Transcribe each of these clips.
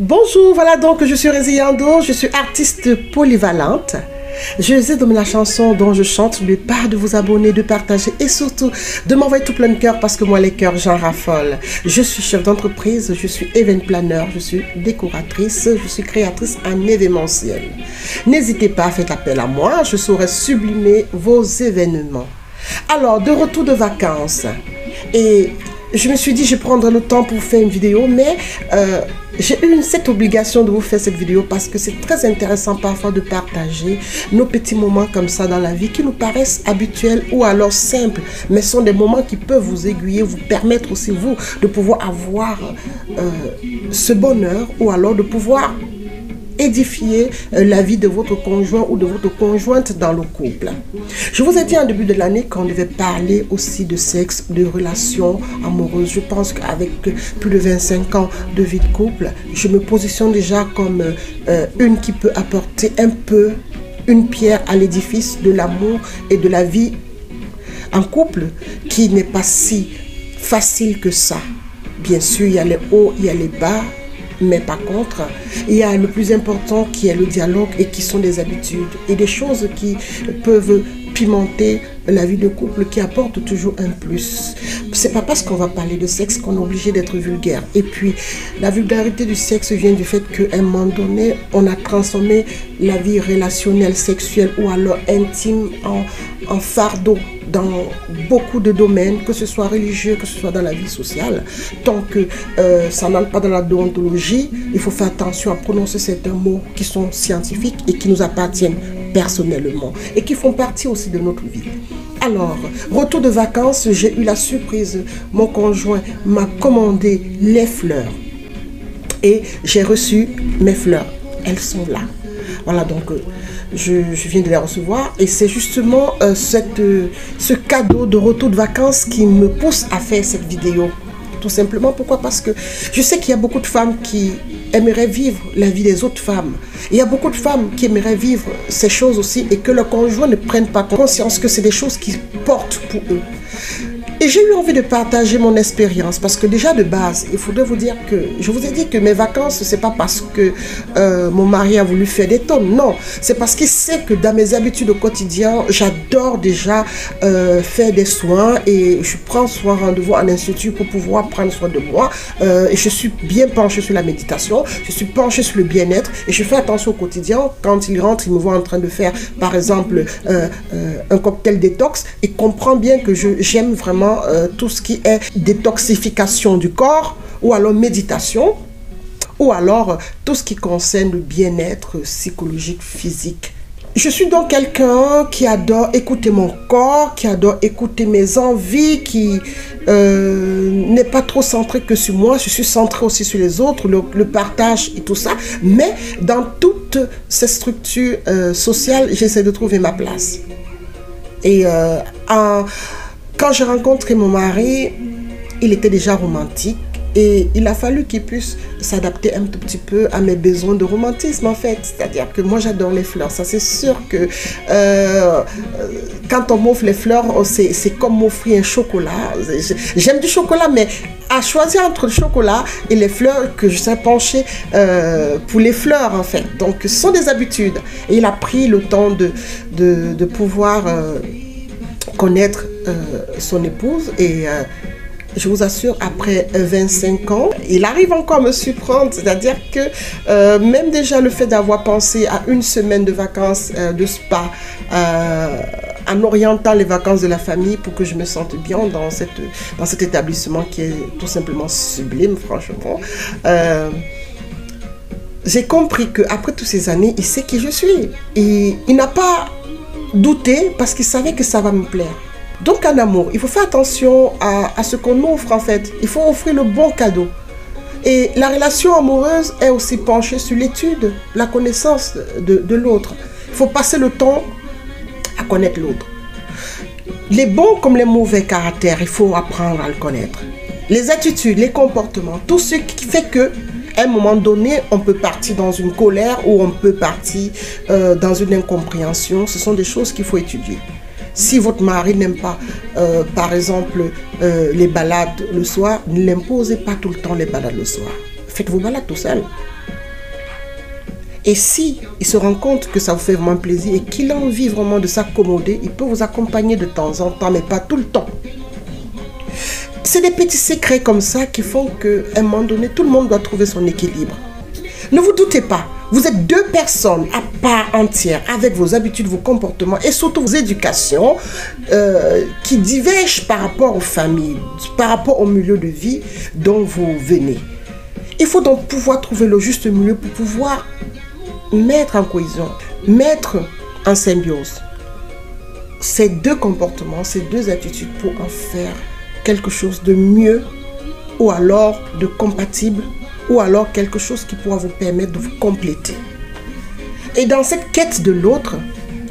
Bonjour, voilà donc je suis Rési Yando, je suis artiste polyvalente. Je vous ai donné la chanson dont je chante, n'oubliez pas de vous abonner, de partager et surtout de m'envoyer tout plein de cœur parce que moi les cœurs j'en raffole. Je suis chef d'entreprise, je suis event planner, je suis décoratrice, je suis créatrice en événementiel. N'hésitez pas à faire appel à moi, je saurai sublimer vos événements. Alors, de retour de vacances et je me suis dit je prendrai le temps pour faire une vidéo, mais j'ai eu cette obligation de vous faire cette vidéo parce que c'est très intéressant parfois de partager nos petits moments comme ça dans la vie qui nous paraissent habituels ou alors simples, mais sont des moments qui peuvent vous aiguiller, vous permettre aussi vous de pouvoir avoir ce bonheur ou alors de pouvoir édifier la vie de votre conjoint ou de votre conjointe dans le couple. Je vous ai dit en début de l'année qu'on devait parler aussi de sexe, de relations amoureuses. Je pense qu'avec plus de 25 ans de vie de couple, je me positionne déjà comme une qui peut apporter un peu une pierre à l'édifice de l'amour et de la vie en couple qui n'est pas si facile que ça. Bien sûr, il y a les hauts, il y a les bas. Mais par contre, il y a le plus important qui est le dialogue et qui sont des habitudes et des choses qui peuvent pimenter la vie de couple, qui apportent toujours un plus. C'est pas parce qu'on va parler de sexe qu'on est obligé d'être vulgaire. Et puis, la vulgarité du sexe vient du fait qu'à un moment donné, on a transformé la vie relationnelle, sexuelle ou alors intime en fardeau dans beaucoup de domaines, que ce soit religieux, que ce soit dans la vie sociale. Tant que ça n'entre pas dans la déontologie, il faut faire attention à prononcer certains mots qui sont scientifiques et qui nous appartiennent personnellement et qui font partie aussi de notre vie. Alors, retour de vacances, j'ai eu la surprise, mon conjoint m'a commandé les fleurs et j'ai reçu mes fleurs. Elles sont là. Voilà, donc je viens de les recevoir et c'est justement ce cadeau de retour de vacances qui me pousse à faire cette vidéo. Tout simplement, pourquoi? Parce que je sais qu'il y a beaucoup de femmes qui aimeraient vivre la vie des autres femmes. Il y a beaucoup de femmes qui aimeraient vivre ces choses aussi et que leurs conjoints ne prennent pas conscience que c'est des choses qui portent pour eux. Et j'ai eu envie de partager mon expérience parce que déjà de base, il faudrait vous dire que je vous ai dit que mes vacances, c'est pas parce que mon mari a voulu faire des tonnes, non. C'est parce qu'il sait que dans mes habitudes au quotidien, j'adore déjà faire des soins et je prends soin rendez-vous en institut pour pouvoir prendre soin de moi. Et je suis bien penchée sur la méditation, je suis penchée sur le bien-être et je fais attention au quotidien. Quand il rentre, il me voit en train de faire par exemple un cocktail détox et comprend bien que j'aime vraiment tout ce qui est détoxification du corps ou alors méditation ou alors tout ce qui concerne le bien-être psychologique, physique. Je suis donc quelqu'un qui adore écouter mon corps, qui adore écouter mes envies, qui n'est pas trop centré que sur moi. Je suis centré aussi sur les autres, le partage et tout ça. Mais dans toutes ces structures sociales, j'essaie de trouver ma place. Et quand j'ai rencontré mon mari, il était déjà romantique et il a fallu qu'il puisse s'adapter un tout petit peu à mes besoins de romantisme en fait. C'est-à-dire que moi j'adore les fleurs, ça c'est sûr que quand on m'offre les fleurs, c'est comme m'offrir un chocolat. J'aime du chocolat mais à choisir entre le chocolat et les fleurs que je sais pencher pour les fleurs en fait. Donc ce sont des habitudes et il a pris le temps de pouvoir connaître son épouse et je vous assure, après 25 ans, il arrive encore à me surprendre, c'est-à-dire que même déjà le fait d'avoir pensé à une semaine de vacances de spa en orientant les vacances de la famille pour que je me sente bien dans cet établissement qui est tout simplement sublime, franchement. J'ai compris qu'après toutes ces années, il sait qui je suis et il n'a pas douté parce qu'il savait que ça va me plaire. Donc en amour, il faut faire attention à ce qu'on offre en fait. Il faut offrir le bon cadeau. Et la relation amoureuse est aussi penchée sur l'étude, la connaissance de l'autre. Il faut passer le temps à connaître l'autre. Les bons comme les mauvais caractères, il faut apprendre à le connaître. Les attitudes, les comportements, tout ce qui fait que à un moment donné, on peut partir dans une colère ou on peut partir dans une incompréhension. Ce sont des choses qu'il faut étudier. Si votre mari n'aime pas, par exemple, les balades le soir, ne l'imposez pas tout le temps les balades le soir. faites vos balades tout seul. Et si il se rend compte que ça vous fait vraiment plaisir et qu'il a envie vraiment de s'accommoder, il peut vous accompagner de temps en temps, mais pas tout le temps. C'est des petits secrets comme ça qui font qu'à un moment donné, tout le monde doit trouver son équilibre. Ne vous doutez pas, vous êtes deux personnes à part entière avec vos habitudes, vos comportements et surtout vos éducations qui divergent par rapport aux familles, par rapport au milieu de vie dont vous venez. Il faut donc pouvoir trouver le juste milieu pour pouvoir mettre en cohésion, mettre en symbiose ces deux comportements, ces deux attitudes pour en faire quelque chose de mieux ou alors de compatible ou alors quelque chose qui pourra vous permettre de vous compléter. Et dans cette quête de l'autre,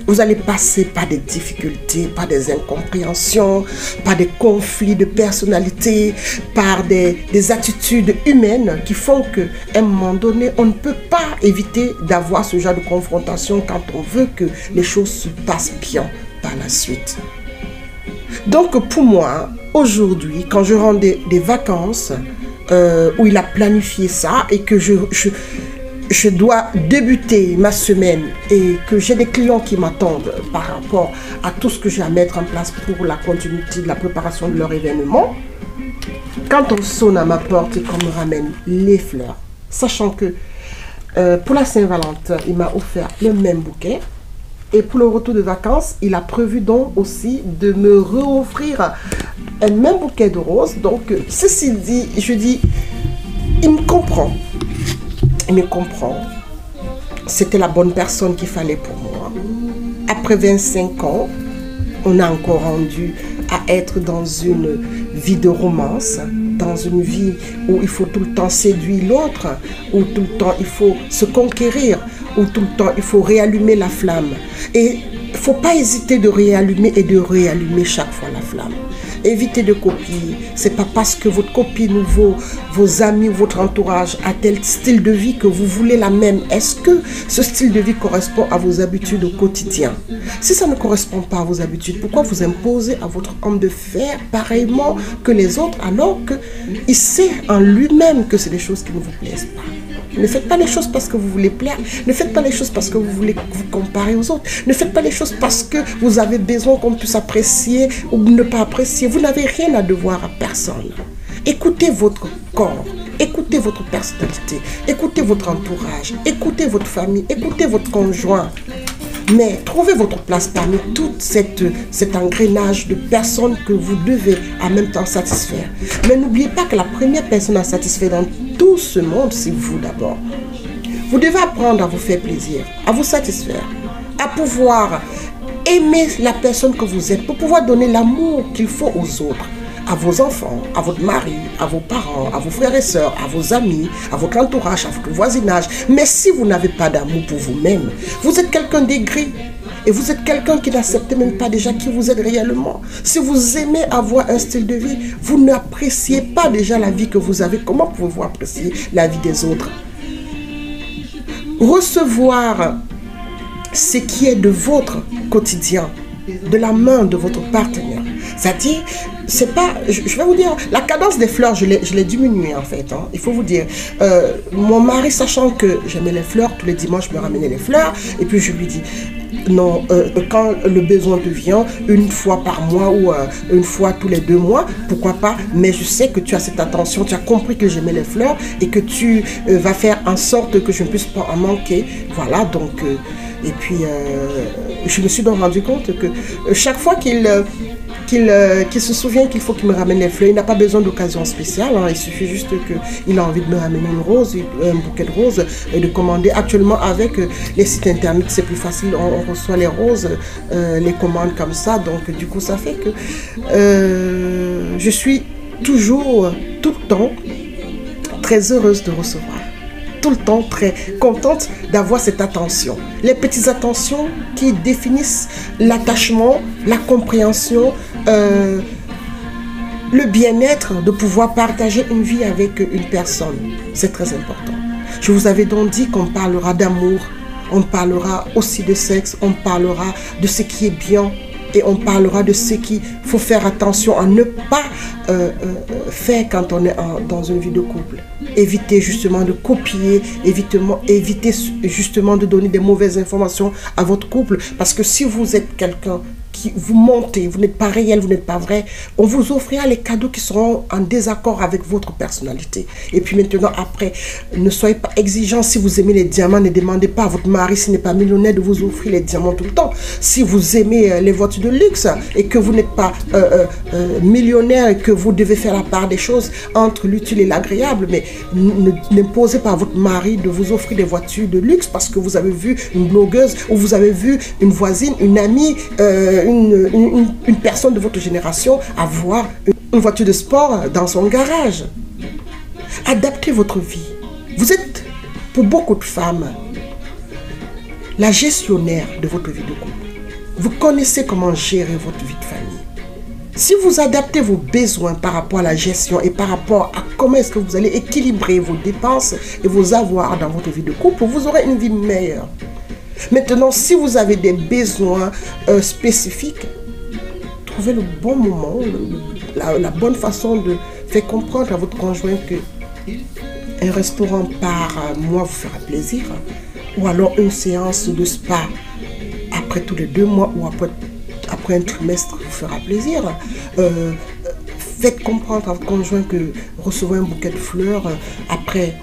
vous allez passer par des difficultés, par des incompréhensions, par des conflits de personnalité, par des attitudes humaines qui font qu'à un moment donné, on ne peut pas éviter d'avoir ce genre de confrontation quand on veut que les choses se passent bien par la suite. Donc pour moi, aujourd'hui, quand je rends des vacances où il a planifié ça et que je dois débuter ma semaine et que j'ai des clients qui m'attendent par rapport à tout ce que j'ai à mettre en place pour la continuité de la préparation de leur événement, quand on sonne à ma porte et qu'on me ramène les fleurs, sachant que pour la Saint-Valentin, il m'a offert le même bouquet et pour le retour de vacances, il a prévu donc aussi de me réoffrir un même bouquet de roses. Donc, ceci dit, je dis, il me comprend. Il me comprend. C'était la bonne personne qu'il fallait pour moi. Après 25 ans, on a encore rendu à être dans une vie de romance, dans une vie où il faut tout le temps séduire l'autre, où tout le temps il faut se conquérir, où tout le temps il faut réallumer la flamme. Et il ne faut pas hésiter de réallumer et de réallumer chaque fois la flamme. Évitez de copier. Ce n'est pas parce que votre copine ou vos amis ou votre entourage a tel style de vie que vous voulez la même. Est-ce que ce style de vie correspond à vos habitudes au quotidien? Si ça ne correspond pas à vos habitudes, pourquoi vous imposez à votre homme de faire pareillement que les autres alors qu'il sait en lui-même que c'est des choses qui ne vous plaisent pas? Ne faites pas les choses parce que vous voulez plaire. Ne faites pas les choses parce que vous voulez vous comparer aux autres. Ne faites pas les choses parce que vous avez besoin qu'on puisse apprécier ou ne pas apprécier. Vous n'avez rien à devoir à personne. Écoutez votre corps. Écoutez votre personnalité. Écoutez votre entourage. Écoutez votre famille. Écoutez votre conjoint. Mais trouvez votre place parmi tout cet engrenage de personnes que vous devez en même temps satisfaire. Mais n'oubliez pas que la première personne à satisfaire dans tout ce monde, c'est vous d'abord. Vous devez apprendre à vous faire plaisir, à vous satisfaire, à pouvoir aimer la personne que vous êtes, pour pouvoir donner l'amour qu'il faut aux autres, à vos enfants, à votre mari, à vos parents, à vos frères et sœurs, à vos amis, à votre entourage, à votre voisinage. Mais si vous n'avez pas d'amour pour vous-même, vous êtes quelqu'un d'aigri. Et vous êtes quelqu'un qui n'accepte même pas déjà qui vous êtes réellement. Si vous aimez avoir un style de vie, vous n'appréciez pas déjà la vie que vous avez. Comment pouvez-vous apprécier la vie des autres? Recevoir ce qui est de votre quotidien, de la main de votre partenaire. C'est-à-dire, c'est pas, je vais vous dire, la cadence des fleurs, je l'ai diminuée en fait. Hein. Il faut vous dire, mon mari, sachant que j'aimais les fleurs, tous les dimanches, me ramenait les fleurs. Et puis je lui dis, non, quand le besoin te vient, une fois par mois ou une fois tous les 2 mois, pourquoi pas, mais je sais que tu as cette attention, tu as compris que j'aimais les fleurs et que tu vas faire en sorte que je ne puisse pas en manquer. Voilà, donc, et puis je me suis donc rendu compte que chaque fois qu'il se souvient qu'il faut qu'il me ramène les fleurs. Il n'a pas besoin d'occasion spéciale. Hein. Il suffit juste qu'il a envie de me ramener une rose, un bouquet de roses et de commander. Actuellement, avec les sites internet, c'est plus facile. On reçoit les roses, les commandes comme ça. Donc, du coup, ça fait que je suis toujours, tout le temps, très heureuse de recevoir. Tout le temps très contente d'avoir cette attention. Les petites attentions qui définissent l'attachement, la compréhension, le bien-être de pouvoir partager une vie avec une personne. C'est très important. Je vous avais donc dit qu'on parlera d'amour, on parlera aussi de sexe, on parlera de ce qui est bien Et on parlera de ce qu'il faut faire attention à ne pas faire quand on est dans une vie de couple. Évitez justement de copier, évitez justement de donner des mauvaises informations à votre couple. Parce que si vous êtes quelqu'un qui vous mentez, vous n'êtes pas réel, vous n'êtes pas vrai, on vous offrira les cadeaux qui seront en désaccord avec votre personnalité. Et puis maintenant, après, ne soyez pas exigeants. Si vous aimez les diamants, ne demandez pas à votre mari, s'il n'est pas millionnaire, de vous offrir les diamants tout le temps. Si vous aimez les voitures de luxe et que vous n'êtes pas millionnaire et que vous devez faire la part des choses entre l'utile et l'agréable, mais n'imposez pas à votre mari de vous offrir des voitures de luxe parce que vous avez vu une blogueuse ou vous avez vu une voisine, une amie, une personne de votre génération avoir une voiture de sport dans son garage. Adaptez votre vie. Vous êtes, pour beaucoup de femmes, la gestionnaire de votre vie de couple. Vous connaissez comment gérer votre vie de famille. Si vous adaptez vos besoins par rapport à la gestion et par rapport à comment est-ce que vous allez équilibrer vos dépenses et vos avoirs dans votre vie de couple, vous aurez une vie meilleure. Maintenant, si vous avez des besoins spécifiques, trouvez le bon moment, la bonne façon de faire comprendre à votre conjoint que un restaurant par mois vous fera plaisir, ou alors une séance de spa après tous les 2 mois ou après un trimestre vous fera plaisir. Faites comprendre à votre conjoint que recevoir un bouquet de fleurs après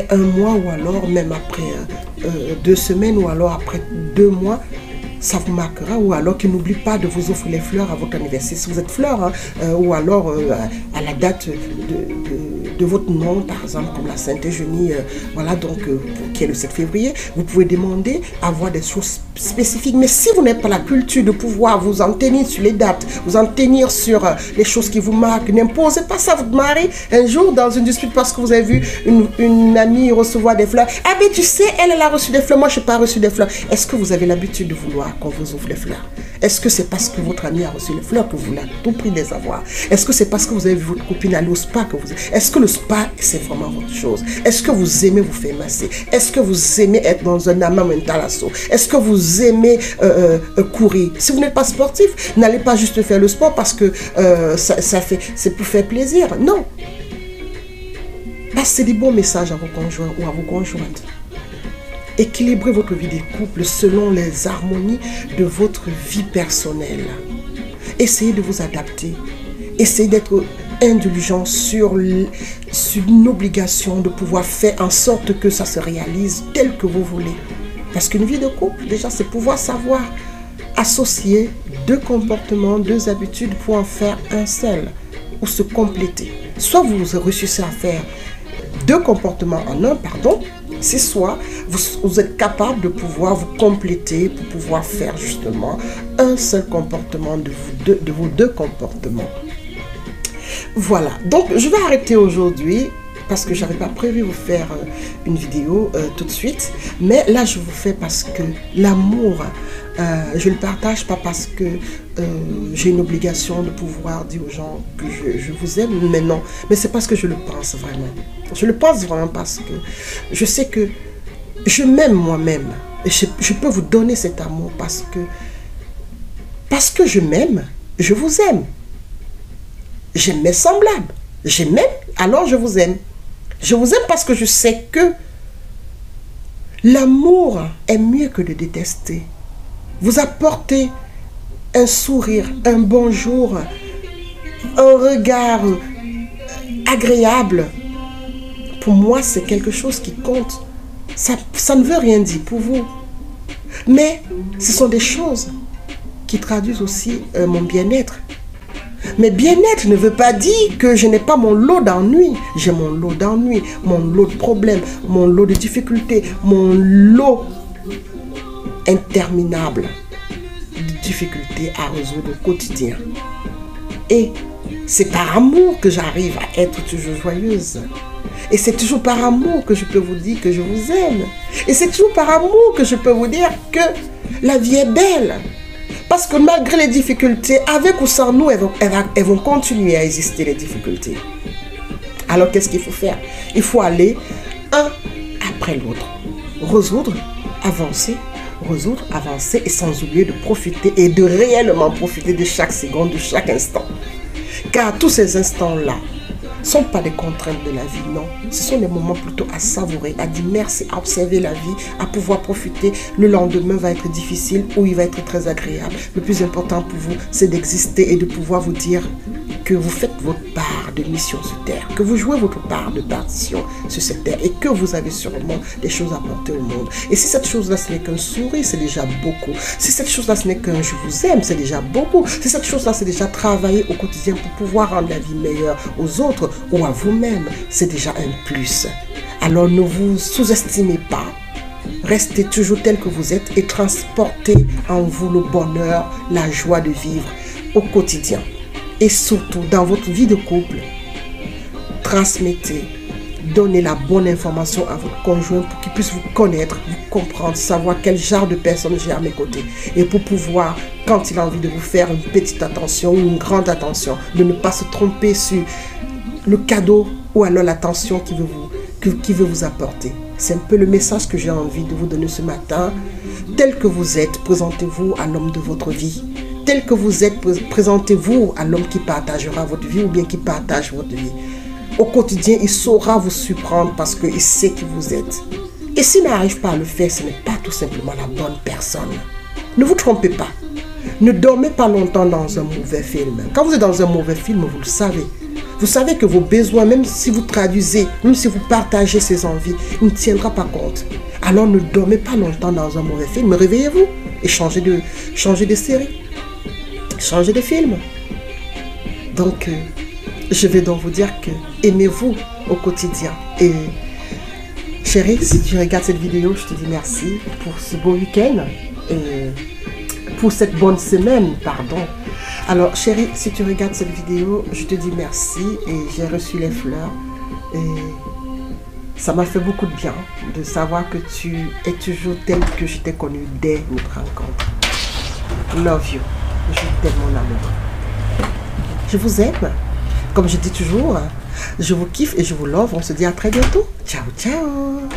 1 mois ou alors même après 2 semaines ou alors après 2 mois, ça vous marquera. Ou alors qu'il n'oublie pas de vous offrir les fleurs à votre anniversaire si vous êtes fleur, ou alors à la date de votre nom, par exemple comme la Sainte-Eugénie, voilà, donc qui est le 7 février, vous pouvez demander à avoir des choses spécifiques. Mais si vous n'avez pas la culture de pouvoir vous en tenir sur les dates, vous en tenir sur les choses qui vous marquent, n'imposez pas ça à votre mari un jour dans une dispute parce que vous avez vu une amie recevoir des fleurs. Ah ben tu sais, elle a reçu des fleurs, moi je n'ai pas reçu des fleurs. Est-ce que vous avez l'habitude de vouloir qu'on vous offre les fleurs? Est-ce que c'est parce que votre ami a reçu les fleurs que vous voulez à tout prix les avoir? Est-ce que c'est parce que vous avez vu votre copine aller au spa que vous... Est-ce que le spa, c'est vraiment votre chose? Est-ce que vous aimez vous faire masser? Est-ce que vous aimez être dans un amas mental assaut? Est-ce que vous aimez courir? Si vous n'êtes pas sportif, n'allez pas juste faire le sport parce que c'est pour faire plaisir. Non. Passez des bons messages à vos conjoints ou à vos conjointes. Équilibrez votre vie de couple selon les harmonies de votre vie personnelle. Essayez de vous adapter. Essayez d'être indulgent sur une obligation de pouvoir faire en sorte que ça se réalise tel que vous voulez. Parce qu'une vie de couple, déjà, c'est pouvoir savoir associer 2 comportements, 2 habitudes pour en faire un seul ou se compléter. Soit vous réussissez à faire 2 comportements en un, pardon, c'est soit vous êtes capable de pouvoir vous compléter pour pouvoir faire justement un seul comportement de vos 2 comportements. Voilà, donc je vais arrêter aujourd'hui parce que je n'avais pas prévu vous faire une vidéo tout de suite. Mais là, je vous fais parce que l'amour, je ne le partage pas parce que j'ai une obligation de pouvoir dire aux gens que je vous aime. Mais non, mais c'est parce que je le pense vraiment. Je le pense vraiment parce que je sais que je m'aime moi-même. Et je peux vous donner cet amour parce que je m'aime, je vous aime. J'aime mes semblables. Je m'aime, alors je vous aime. Je vous aime parce que je sais que l'amour est mieux que de détester. Vous apportez un sourire, un bonjour, un regard agréable. Pour moi, c'est quelque chose qui compte. Ça ne veut rien dire pour vous. Mais ce sont des choses qui traduisent aussi mon bien-être. Mais bien-être ne veut pas dire que je n'ai pas mon lot d'ennuis. J'ai mon lot d'ennuis, mon lot de problèmes, mon lot de difficultés, mon lot interminable de difficultés à résoudre au quotidien. Et c'est par amour que j'arrive à être toujours joyeuse. Et c'est toujours par amour que je peux vous dire que je vous aime. Et c'est toujours par amour que je peux vous dire que la vie est belle. Parce que malgré les difficultés, avec ou sans nous, elles vont continuer à exister, les difficultés. Alors qu'est-ce qu'il faut faire? Il faut aller un après l'autre. Résoudre, avancer, résoudre, avancer et sans oublier de profiter et de réellement profiter de chaque seconde, de chaque instant. Car tous ces instants-là ne sont pas des contraintes de la vie, non. Ce sont des moments plutôt à savourer, à dire merci, à observer la vie, à pouvoir profiter. Le lendemain va être difficile ou il va être très agréable. Le plus important pour vous, c'est d'exister et de pouvoir vous dire que vous faites votre part de mission sur terre, que vous jouez votre part de partition sur cette terre et que vous avez sûrement des choses à apporter au monde. Et si cette chose-là, ce n'est qu'un sourire, c'est déjà beaucoup. Si cette chose-là, ce n'est qu'un je vous aime, c'est déjà beaucoup. Si cette chose-là, c'est déjà travailler au quotidien pour pouvoir rendre la vie meilleure aux autres ou à vous-même, c'est déjà un plus. Alors ne vous sous-estimez pas. Restez toujours tel que vous êtes et transportez en vous le bonheur, la joie de vivre au quotidien. Et surtout, dans votre vie de couple, transmettez, donnez la bonne information à votre conjoint pour qu'il puisse vous connaître, vous comprendre, savoir quel genre de personne j'ai à mes côtés. Et pour pouvoir, quand il a envie de vous faire une petite attention ou une grande attention, de ne pas se tromper sur le cadeau ou alors l'attention qu'il veut vous apporter. C'est un peu le message que j'ai envie de vous donner ce matin. Tel que vous êtes, présentez-vous à l'homme de votre vie. Tel que vous êtes, présentez-vous à l'homme qui partagera votre vie ou bien qui partage votre vie. Au quotidien, il saura vous surprendre parce qu'il sait qui vous êtes. Et s'il n'arrive pas à le faire, ce n'est pas tout simplement la bonne personne. Ne vous trompez pas. Ne dormez pas longtemps dans un mauvais film. Quand vous êtes dans un mauvais film, vous le savez. Vous savez que vos besoins, même si vous traduisez, même si vous partagez ces envies, il ne tiendra pas compte. Alors ne dormez pas longtemps dans un mauvais film. Réveillez-vous et changez de série. Changez de film. Donc, je vais donc vous dire que aimez-vous au quotidien. Et chérie, si tu regardes cette vidéo, je te dis merci pour ce beau week-end et pour cette bonne semaine, pardon. Alors, chérie, si tu regardes cette vidéo, je te dis merci et j'ai reçu les fleurs. Et ça m'a fait beaucoup de bien de savoir que tu es toujours tel que je t'ai connu dès notre rencontre. Love you. Je t'aime, mon amour. Je vous aime. Comme je dis toujours, je vous kiffe et je vous love. On se dit à très bientôt. Ciao, ciao.